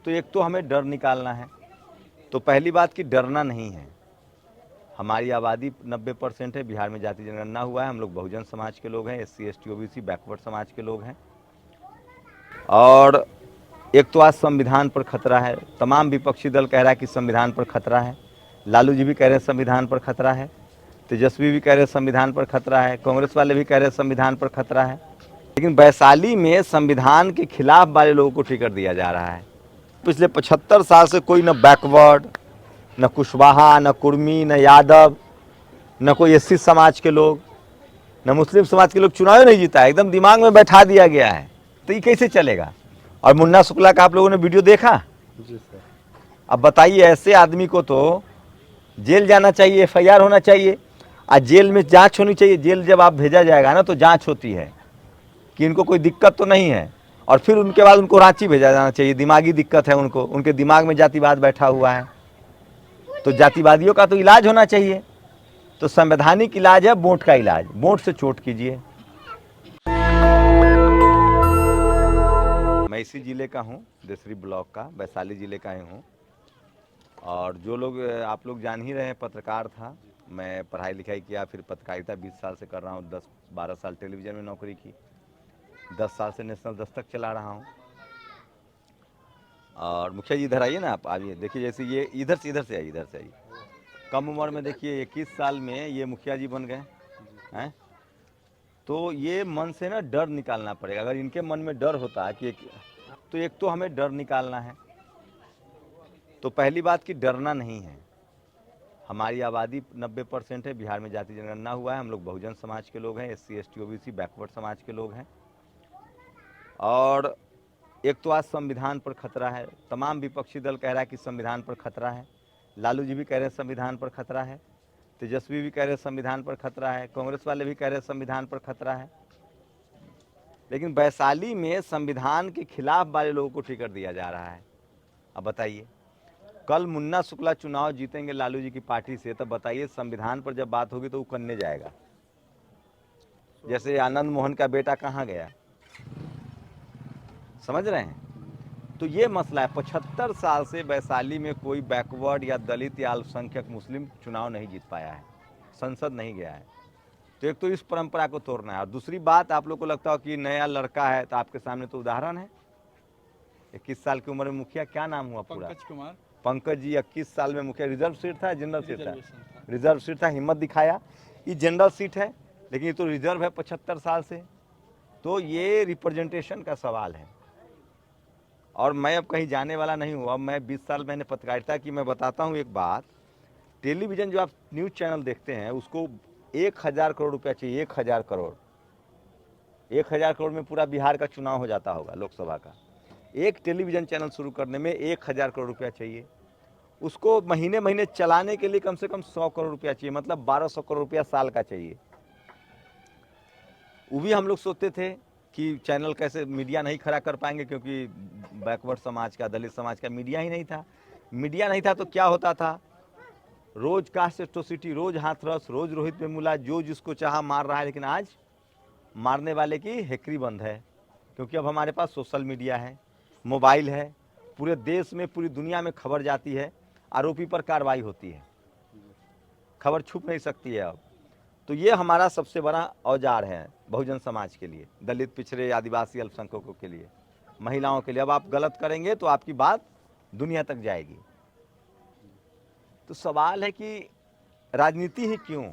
तो एक तो हमें डर निकालना है। तो पहली बात कि डरना नहीं है। हमारी आबादी 90% है। बिहार में जाति जनगणना हुआ है। हम लोग बहुजन समाज के लोग हैं, SC ST OBC बैकवर्ड समाज के लोग हैं। और एक तो आज संविधान पर खतरा है। तमाम विपक्षी दल कह रहा है कि संविधान पर खतरा है। लालू जी भी कह रहे हैं संविधान पर खतरा है, तेजस्वी भी कह रहे हैं संविधान पर खतरा है, कांग्रेस वाले भी कह रहे हैं संविधान पर खतरा है। लेकिन वैशाली में संविधान के खिलाफ वाले लोगों को टिकट दिया जा रहा है। पिछले 75 साल से कोई न बैकवर्ड, न कुशवाहा, न कुर्मी, न यादव, न कोई SC समाज के लोग, न मुस्लिम समाज के लोग चुनाव नहीं जीता है। एकदम दिमाग में बैठा दिया गया है। तो ये कैसे चलेगा? और मुन्ना शुक्ला का आप लोगों ने वीडियो देखा जी सर। अब बताइए, ऐसे आदमी को तो जेल जाना चाहिए, FIR होना चाहिए, आज जेल में जांच होनी चाहिए। जेल जब आप भेजा जाएगा ना तो जांच होती है कि इनको कोई दिक्कत तो नहीं है, और फिर उनके बाद उनको रांची भेजा जाना चाहिए। दिमागी दिक्कत है उनको, उनके दिमाग में जातिवाद बैठा हुआ है। तो जातिवादियों का तो इलाज होना चाहिए। तो संवैधानिक इलाज है वोट का इलाज। वोट से चोट कीजिए। मैं इसी जिले का हूँ, देसरी ब्लॉक का, वैशाली जिले का ही हूँ। और जो लोग आप लोग जान ही रहे हैं, पत्रकार था मैं, पढ़ाई लिखाई किया, फिर पत्रकारिता 20 साल से कर रहा हूँ। 10-12 साल टेलीविज़न में नौकरी की, 10 साल से नेशनल दस्तक चला रहा हूँ। और मुखिया जी इधर आइए ना, आप आइए, देखिए जैसे ये इधर से आइए। कम उम्र में देखिए 21 साल में ये मुखिया जी बन गए हैं। तो ये मन से ना डर निकालना पड़ेगा। अगर इनके मन में डर होता कि तो एक तो हमें डर निकालना है। तो पहली बात कि डरना नहीं है। हमारी आबादी 90% है। बिहार में जाति जनगणना हुआ है। हम लोग बहुजन समाज के लोग हैं, SC ST OBC बैकवर्ड समाज के लोग हैं। और एक तो आज संविधान पर खतरा है। तमाम विपक्षी दल कह रहा है कि संविधान पर खतरा है। लालू जी भी कह रहे हैं संविधान पर खतरा है, तेजस्वी भी कह रहे हैं संविधान पर खतरा है, कांग्रेस वाले भी कह रहे हैं संविधान पर खतरा है। लेकिन वैशाली में संविधान के खिलाफ वाले लोगों को टिकट दिया जा रहा है। अब बताइए, कल मुन्ना शुक्ला चुनाव जीतेंगे लालू जी की पार्टी से, तब बताइए संविधान पर जब बात होगी तो वो करने जाएगा। जैसे आनंद मोहन का बेटा कहाँ गया, समझ रहे हैं? तो ये मसला है। 75 साल से वैशाली में कोई बैकवर्ड या दलित या अल्पसंख्यक मुस्लिम चुनाव नहीं जीत पाया है, संसद नहीं गया है। तो एक तो इस परंपरा को तोड़ना है। और दूसरी बात, आप लोग को लगता हो कि नया लड़का है, तो आपके सामने तो उदाहरण है। 21 साल की उम्र में मुखिया, क्या नाम हुआ पूरा? पंकज कुमार। पंकज जी 21 साल में मुखिया। रिजर्व सीट था, जनरल सीट था? रिजर्व सीट था। हिम्मत दिखाया। ये जनरल सीट है, लेकिन ये तो रिजर्व है 75 साल से। तो ये रिप्रेजेंटेशन का सवाल है। और मैं अब कहीं जाने वाला नहीं हूँ। अब मैं 20 साल मैंने पत्रकारिता की। मैं बताता हूँ एक बात, टेलीविज़न जो आप न्यूज़ चैनल देखते हैं उसको 1000 करोड़ रुपया चाहिए। 1000 करोड़। 1000 करोड़ में पूरा बिहार का चुनाव हो जाता होगा, लोकसभा का। एक टेलीविज़न चैनल शुरू करने में 1000 करोड़ रुपया चाहिए। उसको महीने महीने चलाने के लिए कम से कम 100 करोड़ रुपया चाहिए, मतलब 1200 करोड़ रुपया साल का चाहिए। वो भी हम लोग सोचते थे कि चैनल कैसे, मीडिया नहीं खड़ा कर पाएंगे, क्योंकि बैकवर्ड समाज का, दलित समाज का मीडिया ही नहीं था। मीडिया नहीं था तो क्या होता था, रोज कास्ट एट्रोसिटी, रोज हाथरस, रोज रोहित वेमुला, जो जिसको चाहा मार रहा है। लेकिन आज मारने वाले की हेकरी बंद है, क्योंकि अब हमारे पास सोशल मीडिया है, मोबाइल है। पूरे देश में, पूरी दुनिया में खबर जाती है, आरोपी पर कार्रवाई होती है, खबर छुप नहीं सकती है अब। तो ये हमारा सबसे बड़ा औजार है बहुजन समाज के लिए, दलित, पिछड़े, आदिवासी, अल्पसंख्यकों के लिए, महिलाओं के लिए। अब आप गलत करेंगे तो आपकी बात दुनिया तक जाएगी। तो सवाल है कि राजनीति ही क्यों?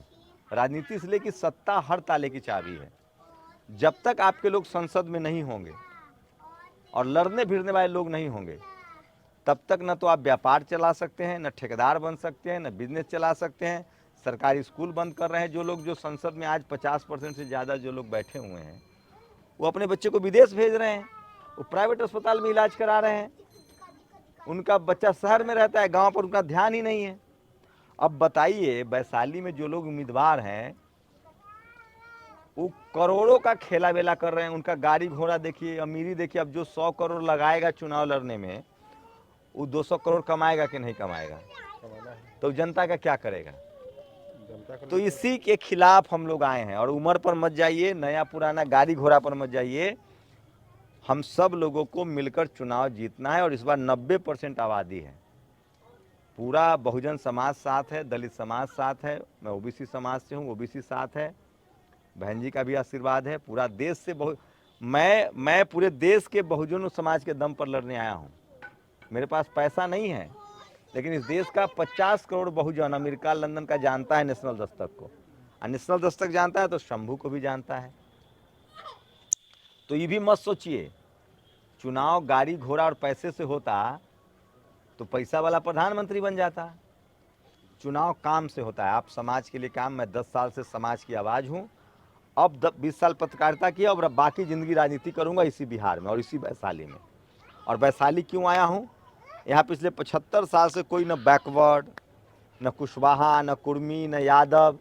राजनीति इसलिए कि सत्ता हर ताले की चाबी है। जब तक आपके लोग संसद में नहीं होंगे और लड़ने भिड़ने वाले लोग नहीं होंगे, तब तक न तो आप व्यापार चला सकते हैं, न ठेकेदार बन सकते हैं, न बिजनेस चला सकते हैं। सरकारी स्कूल बंद कर रहे हैं जो लोग, जो संसद में आज 50% से ज़्यादा जो लोग बैठे हुए हैं, वो अपने बच्चे को विदेश भेज रहे हैं, वो प्राइवेट अस्पताल में इलाज करा रहे हैं। उनका बच्चा शहर में रहता है, गांव पर उनका ध्यान ही नहीं है। अब बताइए, वैशाली में जो लोग उम्मीदवार हैं वो करोड़ों का खेला बेला कर रहे हैं। उनका गाड़ी घोड़ा देखिए, अमीरी देखिए। अब जो 100 करोड़ लगाएगा चुनाव लड़ने में, वो 200 करोड़ कमाएगा कि नहीं कमाएगा? तो जनता का क्या करेगा? तो इसी के खिलाफ हम लोग आए हैं। और उम्र पर मत जाइए, नया पुराना गाड़ी घोड़ा पर मत जाइए। हम सब लोगों को मिलकर चुनाव जीतना है और इस बार 90% आबादी है। पूरा बहुजन समाज साथ है, दलित समाज साथ है, मैं ओबीसी समाज से हूँ, ओबीसी साथ है, बहन जी का भी आशीर्वाद है। पूरा देश से मैं पूरे देश के बहुजन समाज के दम पर लड़ने आया हूँ। मेरे पास पैसा नहीं है, लेकिन इस देश का 50 करोड़ बहुजन अमेरिका लंदन का जानता है नेशनल दस्तक को, और नेशनल दस्तक जानता है तो शंभू को भी जानता है। तो ये भी मत सोचिए चुनाव गाड़ी घोड़ा और पैसे से होता तो पैसा वाला प्रधानमंत्री बन जाता। चुनाव काम से होता है। आप समाज के लिए काम, मैं 10 साल से समाज की आवाज़ हूँ। अब 20 साल पत्रकारिता किया और बाकी ज़िंदगी राजनीति करूँगा इसी बिहार में और इसी वैशाली में। और वैशाली क्यों आया हूँ? यहाँ पिछले 75 साल से कोई न बैकवर्ड, न कुशवाहा, न कुर्मी, न यादव,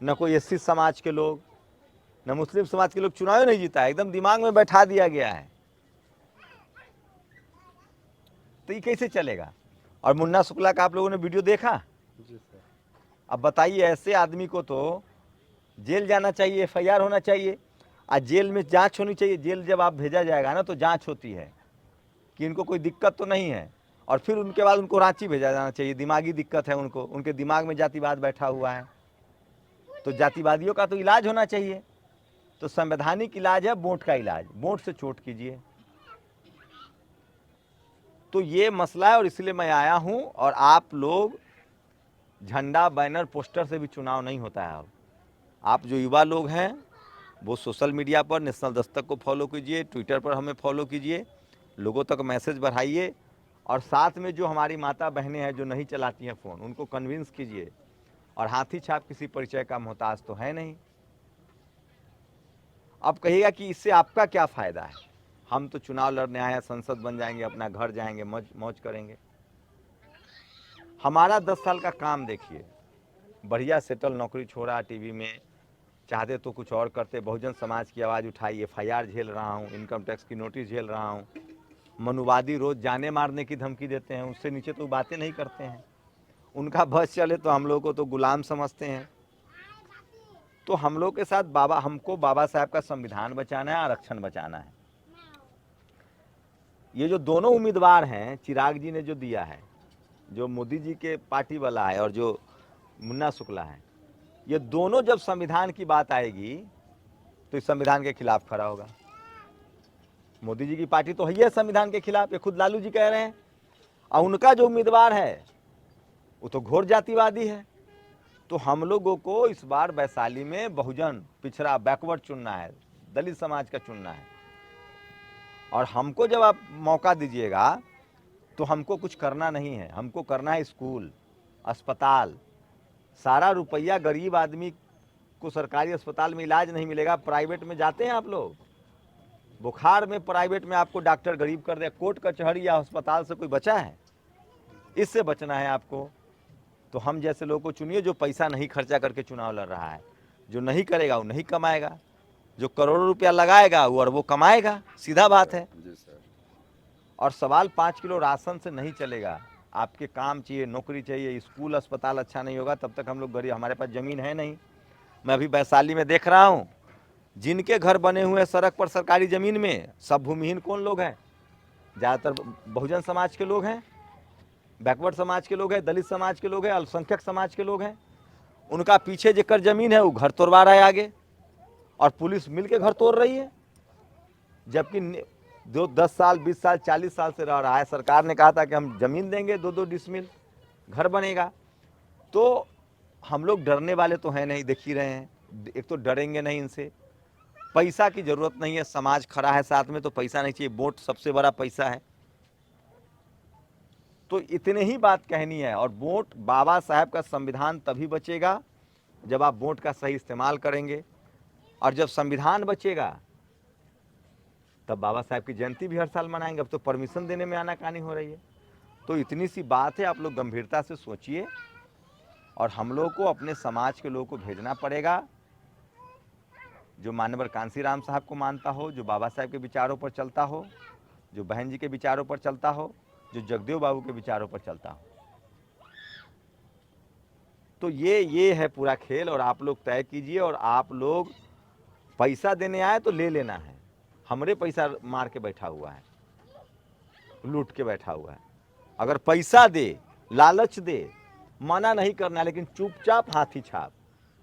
न कोई एससी समाज के लोग, न मुस्लिम समाज के लोग चुनाव नहीं जीता है। एकदम दिमाग में बैठा दिया गया है। तो ये कैसे चलेगा? और मुन्ना शुक्ला का आप लोगों ने वीडियो देखा? जी सर। अब बताइए, ऐसे आदमी को तो जेल जाना चाहिए, FIR होना चाहिए, और जेल में जांच होनी चाहिए। जेल जब आप भेजा जाएगा ना तो जांच होती है कि इनको कोई दिक्कत तो नहीं है, और फिर उनके बाद उनको रांची भेजा जाना चाहिए। दिमागी दिक्कत है उनको, उनके दिमाग में जातिवाद बैठा हुआ है, तो जातिवादियों का तो इलाज होना चाहिए। तो संवैधानिक इलाज है वोट का इलाज, वोट से चोट कीजिए। तो ये मसला है और इसलिए मैं आया हूं। और आप लोग झंडा, बैनर, पोस्टर से भी चुनाव नहीं होता है। अब आप जो युवा लोग हैं वो सोशल मीडिया पर नेशनल दस्तक को फॉलो कीजिए, ट्विटर पर हमें फॉलो कीजिए, लोगों तक मैसेज बढ़ाइए, और साथ में जो हमारी माता बहनें हैं जो नहीं चलाती हैं फ़ोन, उनको कन्विंस कीजिए। और हाथी छाप किसी परिचय का मोहताज तो है नहीं। अब कहिएगा कि इससे आपका क्या फ़ायदा है? हम तो चुनाव लड़ने आए हैं, संसद बन जाएंगे, अपना घर जाएंगे, मौज करेंगे। हमारा 10 साल का काम देखिए, बढ़िया सेटल नौकरी छोड़ा, टीवी में, चाहते तो कुछ और करते, बहुजन समाज की आवाज़ उठाई, FIR झेल रहा हूँ, इनकम टैक्स की नोटिस झेल रहा हूँ। मनुवादी रोज़ जाने मारने की धमकी देते हैं, उससे नीचे तो बातें नहीं करते हैं। उनका बस चले तो हम लोग को तो गुलाम समझते हैं। तो हम लोग के साथ हमको बाबा साहब का संविधान बचाना है, आरक्षण बचाना है। ये जो दोनों उम्मीदवार हैं, चिराग जी ने जो दिया है, जो मोदी जी के पार्टी वाला है और जो मुन्ना शुक्ला है, ये दोनों जब संविधान की बात आएगी तो इस संविधान के खिलाफ खड़ा होगा। मोदी जी की पार्टी तो है संविधान के खिलाफ, ये खुद लालू जी कह रहे हैं। और उनका जो उम्मीदवार है वो तो घोर जातिवादी है। तो हम लोगों को इस बार वैशाली में बहुजन, पिछड़ा, बैकवर्ड चुनना है, दलित समाज का चुनना है। और हमको जब आप मौका दीजिएगा तो हमको कुछ करना नहीं है, हमको करना है स्कूल, अस्पताल। सारा रुपया गरीब आदमी को सरकारी अस्पताल में इलाज नहीं मिलेगा, प्राइवेट में जाते हैं आप लोग, बुखार में प्राइवेट में आपको डॉक्टर गरीब कर दे। कोर्ट कचहरी या अस्पताल से कोई बचा है? इससे बचना है आपको। तो हम जैसे लोगों को चुनिए जो पैसा नहीं खर्चा करके चुनाव लड़ रहा है। जो नहीं करेगा वो नहीं कमाएगा, जो करोड़ों रुपया लगाएगा वो और वो कमाएगा, सीधा बात है। और सवाल 5 किलो राशन से नहीं चलेगा। आपके काम चाहिए, नौकरी चाहिए, स्कूल अस्पताल अच्छा नहीं होगा तब तक हम लोग गरीब। हमारे पास ज़मीन है नहीं। मैं अभी वैशाली में देख रहा हूँ, जिनके घर बने हुए हैं सड़क पर सरकारी ज़मीन में, सब भूमिहीन कौन लोग हैं? ज़्यादातर बहुजन समाज के लोग हैं, बैकवर्ड समाज के लोग हैं, दलित समाज के लोग हैं, अल्पसंख्यक समाज के लोग हैं। उनका पीछे जेकर ज़मीन है वो घर तोड़वा रहा है आगे, और पुलिस मिल के घर तोड़ रही है। जबकि जो 10 साल, 20 साल, 40 साल से रह रहा है, सरकार ने कहा था कि हम ज़मीन देंगे, 2-2 डिसमिल घर बनेगा। तो हम लोग डरने वाले तो हैं नहीं, देख ही रहे हैं। एक तो डरेंगे नहीं इनसे, पैसा की ज़रूरत नहीं है, समाज खड़ा है साथ में, तो पैसा नहीं चाहिए। वोट सबसे बड़ा पैसा है। तो इतने ही बात कहनी है। और वोट, बाबा साहब का संविधान तभी बचेगा जब आप वोट का सही इस्तेमाल करेंगे। और जब संविधान बचेगा तब बाबा साहब की जयंती भी हर साल मनाएंगे। अब तो परमिशन देने में आनाकानी हो रही है। तो इतनी सी बात है, आप लोग गंभीरता से सोचिए। और हम लोग को अपने समाज के लोगों को भेजना पड़ेगा, जो मानवर कांसीराम साहब को मानता हो, जो बाबा साहब के विचारों पर चलता हो, जो बहन जी के विचारों पर चलता हो, जो जगदेव बाबू के विचारों पर चलता हो। तो ये है पूरा खेल। और आप लोग तय कीजिए। और आप लोग पैसा देने आए तो ले लेना है, हमरे पैसा मार के बैठा हुआ है, लूट के बैठा हुआ है। अगर पैसा दे, लालच दे, मना नहीं करना है, लेकिन चुपचाप हाथी छाप,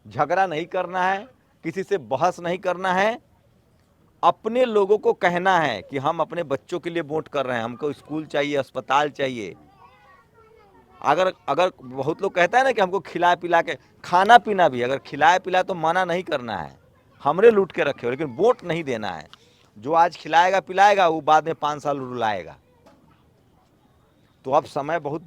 झगड़ा नहीं करना है, किसी से बहस नहीं करना है। अपने लोगों को कहना है कि हम अपने बच्चों के लिए वोट कर रहे हैं, हमको स्कूल चाहिए, अस्पताल चाहिए। अगर बहुत लोग कहता है ना कि हमको खिला पिला के, खाना पीना भी अगर खिलाए पिला तो मना नहीं करना है, हमरे लूट के रखे हो, लेकिन वोट नहीं देना है। जो आज खिलाएगा पिलाएगा वो बाद में 5 साल रुलाएगा। तो अब समय बहुत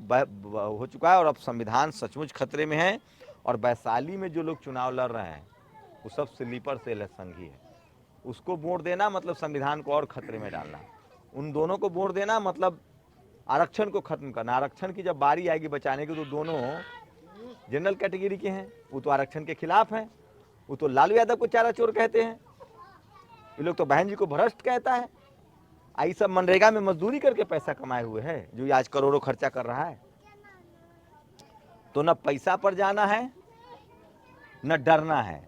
हो चुका है और अब संविधान सचमुच खतरे में है। और वैशाली में जो लोग चुनाव लड़ रहे हैं वो सब स्लीपर सेल संघी है। उसको वोट देना मतलब संविधान को और खतरे में डालना। उन दोनों को वोट देना मतलब आरक्षण को खत्म करना। आरक्षण की जब बारी आएगी बचाने की तो दोनों जनरल कैटेगरी के हैं, वो तो आरक्षण के खिलाफ हैं। वो तो लालू यादव को चारा चोर कहते हैं, ये लोग तो बहन जी को भ्रष्ट कहता है। आई सब मनरेगा में मजदूरी करके पैसा कमाए हुए हैं, जो आज करोड़ों खर्चा कर रहा है। तो न पैसा पर जाना है न डरना है।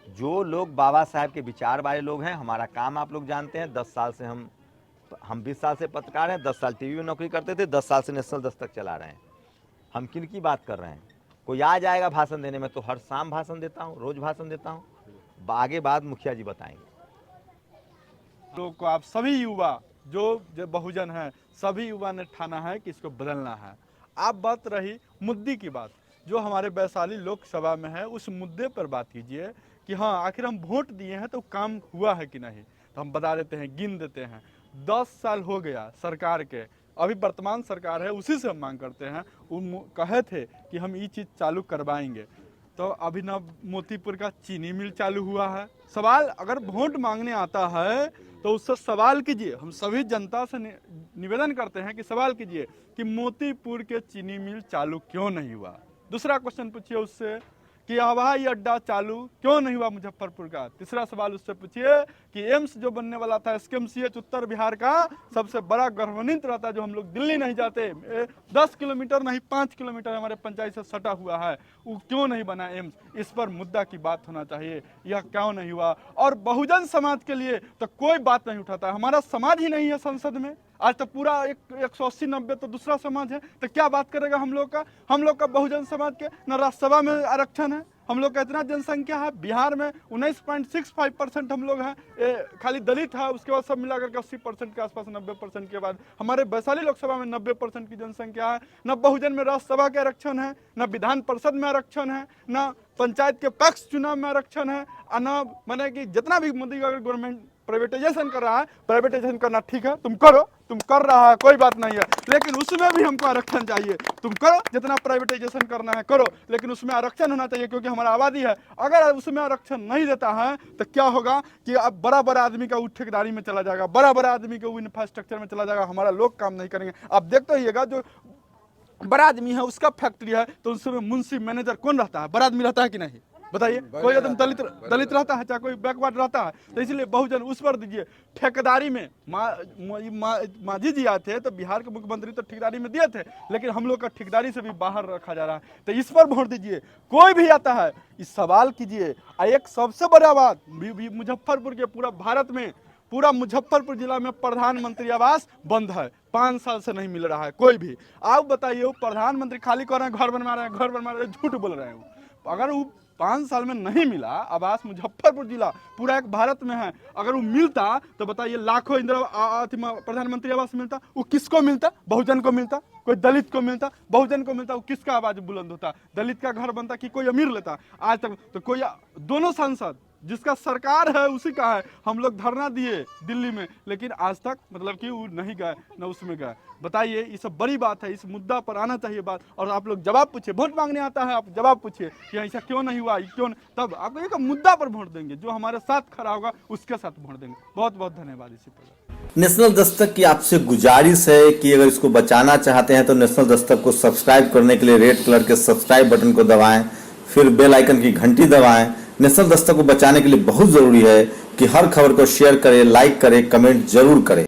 जो लोग बाबा साहब के विचार वाले लोग हैं, हमारा काम आप लोग जानते हैं। 10 साल से हम 20 साल से पत्रकार हैं, 10 साल टीवी में नौकरी करते थे, 10 साल से नेशनल दस्तक चला रहे हैं। हम किन की बात कर रहे हैं? कोई आ जाएगा भाषण देने में तो हर शाम भाषण देता हूँ, रोज भाषण देता हूँ। आगे बात मुखिया जी बताएंगे। लोग को आप सभी युवा जो बहुजन हैं, सभी युवा ने ठाना है कि इसको बदलना है। आप बात रही मुद्दे की बात, जो हमारे वैशाली लोकसभा में है, उस मुद्दे पर बात कीजिए कि हाँ आखिर हम वोट दिए हैं तो काम हुआ है कि नहीं। तो हम बता देते हैं, गिन देते हैं। 10 साल हो गया सरकार के, अभी वर्तमान सरकार है उसी से हम मांग करते हैं। वो कहे थे कि हम ये चीज़ चालू करवाएंगे, तो अभी ना मोतीपुर का चीनी मिल चालू हुआ है। सवाल अगर वोट मांगने आता है तो उससे सवाल कीजिए। हम सभी जनता से निवेदन करते हैं कि सवाल कीजिए कि मोतीपुर के चीनी मिल चालू क्यों नहीं हुआ। दूसरा क्वेश्चन पूछिए उससे कि हवाई अड्डा चालू क्यों नहीं हुआ मुजफ्फरपुर का। तीसरा सवाल उससे पूछिए कि एम्स जो बनने वाला था, SKMCH उत्तर बिहार का सबसे बड़ा गौरवान्वित रहता है, जो हम लोग दिल्ली नहीं जाते, 10 किलोमीटर नहीं 5 किलोमीटर हमारे पंचायत से सटा हुआ है, वो क्यों नहीं बना एम्स। इस पर मुद्दा की बात होना चाहिए, यह क्यों नहीं हुआ। और बहुजन समाज के लिए तो कोई बात नहीं उठाता। हमारा समाज ही नहीं है संसद में, आज तो पूरा 180-90 तो दूसरा समाज है, तो क्या बात करेगा हम लोग का बहुजन समाज के। न राज्यसभा में आरक्षण है, हम लोग का इतना जनसंख्या है, बिहार में 19.65% हम लोग हैं, खाली दलित है, उसके बाद सब मिलाकर के 80% के आसपास, 90% के बाद हमारे वैशाली लोकसभा में 90% की जनसंख्या है। न बहुजन में राज्यसभा के आरक्षण है, न विधान परिषद में आरक्षण है, न पंचायत के पक्ष चुनाव में आरक्षण है, न मैंने कि जितना भी मोदी अगर गवर्नमेंट प्राइवेटाइजेशन कर रहा है, प्राइवेटाइजेशन करना ठीक है, तुम करो, तुम कर रहा है कोई बात नहीं है, लेकिन उसमें भी हमको आरक्षण चाहिए। तुम करो, जितना प्राइवेटाइजेशन करना है करो, लेकिन उसमें आरक्षण होना चाहिए, क्योंकि हमारा आबादी है। अगर उसमें आरक्षण नहीं देता है तो क्या होगा कि अब बड़ा बड़ा आदमी का वो ठेकेदारी में चला जाएगा, बड़ा बड़ा आदमी का वो इंफ्रास्ट्रक्चर में चला जाएगा, हमारा लोग काम नहीं करेंगे। आप देखते रहिएगा, जो बड़ा आदमी है उसका फैक्ट्री है तो उसमें मुंशी मैनेजर कौन रहता है? बड़ा आदमी रहता है कि नहीं? बताइए। कोई एकदम दलित रहता है, चाहे कोई बैकवर्ड रहता है। तो इसलिए बहुजन उस पर दीजिए। ठेकेदारी में मांझी जी आए थे तो बिहार के मुख्यमंत्री तो ठेकेदारी में दिए थे, लेकिन हम लोग का ठेकेदारी से भी बाहर रखा जा रहा है। तो इस पर वोट दीजिए। कोई भी आता है इस सवाल कीजिए। एक सबसे बड़ा बात, मुजफ्फरपुर के पूरा भारत में, पूरा मुजफ्फरपुर जिला में प्रधानमंत्री आवास बंद है, 5 साल से नहीं मिल रहा है कोई भी। आप बताइए, वो प्रधानमंत्री खाली कर रहे हैं, घर बनवा रहे हैं, घर बनवा रहे हैं, झूठ बोल रहे हैं। अगर वो 5 साल में नहीं मिला आवास, मुजफ्फरपुर जिला पूरा एक भारत में है, अगर वो मिलता तो बताइए लाखों प्रधानमंत्री आवास मिलता। वो किसको मिलता? बहुजन को मिलता, कोई दलित को मिलता, बहुजन को मिलता। वो किसका आवाज बुलंद होता? दलित का घर बनता कि कोई अमीर लेता? आज तक तो कोई, दोनों सांसद जिसका सरकार है उसी का है। हम लोग धरना दिए दिल्ली में, लेकिन आज तक मतलब कि वो नहीं गए, न उसमें गए। बताइए, ये सब बड़ी बात है, इस मुद्दा पर आना चाहिए बात। और आप लोग जवाब पूछिए, वोट मांगने आता है, आप जवाब पूछिए कि ऐसा क्यों नहीं हुआ, क्यों नहीं, तब आपको एक मुद्दा पर वोट देंगे। जो हमारे साथ खड़ा होगा उसके साथ वोट देंगे। बहुत बहुत धन्यवाद। इसी पर नेशनल दस्तक की आपसे गुजारिश है कि अगर इसको बचाना चाहते हैं तो नेशनल दस्तक को सब्सक्राइब करने के लिए रेड कलर के सब्सक्राइब बटन को दबाएं, फिर बेल आइकन की घंटी दबाएं। नेशनल दस्तक को बचाने के लिए बहुत जरूरी है कि हर खबर को शेयर करें, लाइक करें, कमेंट जरूर करें।